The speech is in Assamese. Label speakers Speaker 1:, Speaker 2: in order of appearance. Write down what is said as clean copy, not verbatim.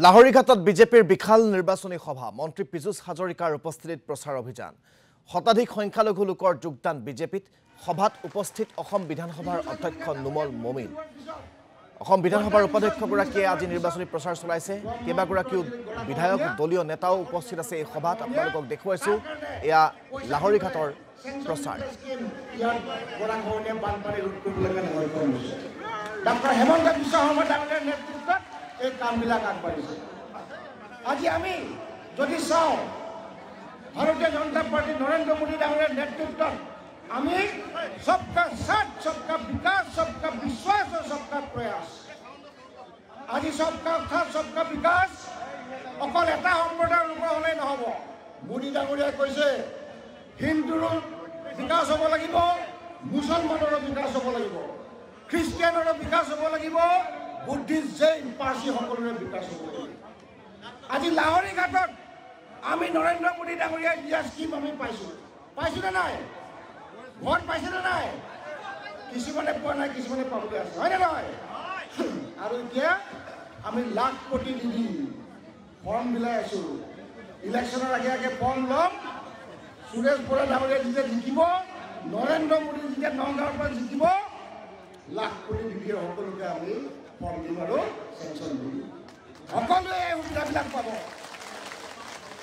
Speaker 1: লাহৰীঘাটত বিজেপিৰ বিশাল নিৰ্বাচনী সভা মন্ত্ৰী পীযুষ হাজৰিকাৰ উপস্থিতিত প্ৰচাৰ অভিযান শতাধিক সংখ্যালঘু লোকৰ যোগদান বিজেপিত সভাত উপস্থিত অসম বিধানসভাৰ অধ্যক্ষ নুমল মমিন অসম বিধানসভাৰ উপাধ্যক্ষগৰাকীয়ে আজি নিৰ্বাচনী প্ৰচাৰ চলাইছে কেইবাগৰাকীও বিধায়ক দলীয় নেতাও উপস্থিত আছে এই সভাত আপোনালোকক দেখুৱাইছো এয়া লাহৰীঘাটৰ প্ৰচাৰ
Speaker 2: ডক্টৰ হেমন্ত বিশ্ব শৰ্মা ডাঙৰীয়াৰ নেতৃত্বত এই কামবিলাক আগবাঢ়িছে আজি আমি যদি চাওঁ ভাৰতীয় জনতা পাৰ্টি নৰেন্দ্ৰ মোদী ডাঙৰীয়াৰ নেতৃত্বত আমি সবকা সাথ সবকা বিকাশ সবকা বিশ্বাস আৰু সবকা প্ৰয়াস আজি সবকা সাথ সবকা বিকাশ অকল এটা সম্প্ৰদায়ৰ লোকৰ হ'লেই নহ'ব মোদী ডাঙৰীয়াই কৈছে হিন্দুৰো বিকাশ হ'ব লাগিব মুছলমানৰো বিকাশ হ'ব লাগিব খ্ৰীষ্টিয়ানৰো বিকাশ হ'ব লাগিব বুদ্ধিষ্ট জৈন পাৰ্চী সকলোৰে বিকাশ হ'ব লাগিব আজি লাহৰীঘাটত আমি নৰেন্দ্ৰ মোদী ডাঙৰীয়াই দিয়া স্কিম আমি পাইছোনে নাই ভোট পাইছেনে নাই কিছুমানে পোৱা নাই কিছুমানে পাবলৈ আছে হয়নে নহয় আৰু এতিয়া আমি লাখ কোটি দি ফৰ্ম বিলাই আছো ইলেকশ্যনৰ আগে আগে ফৰ্ম ল'ম সুৰেশ বৰা ডাঙৰীয়া যেতিয়া জিকিব নৰেন্দ্ৰ মোদী যেতিয়া নগাঁৱৰ পৰা জিকিব লাখ কোটি দি সকলোকে আমি ফৰ্ম দিম আৰু চেংচন দিম সকলোৱে এই সুবিধাবিলাক পাব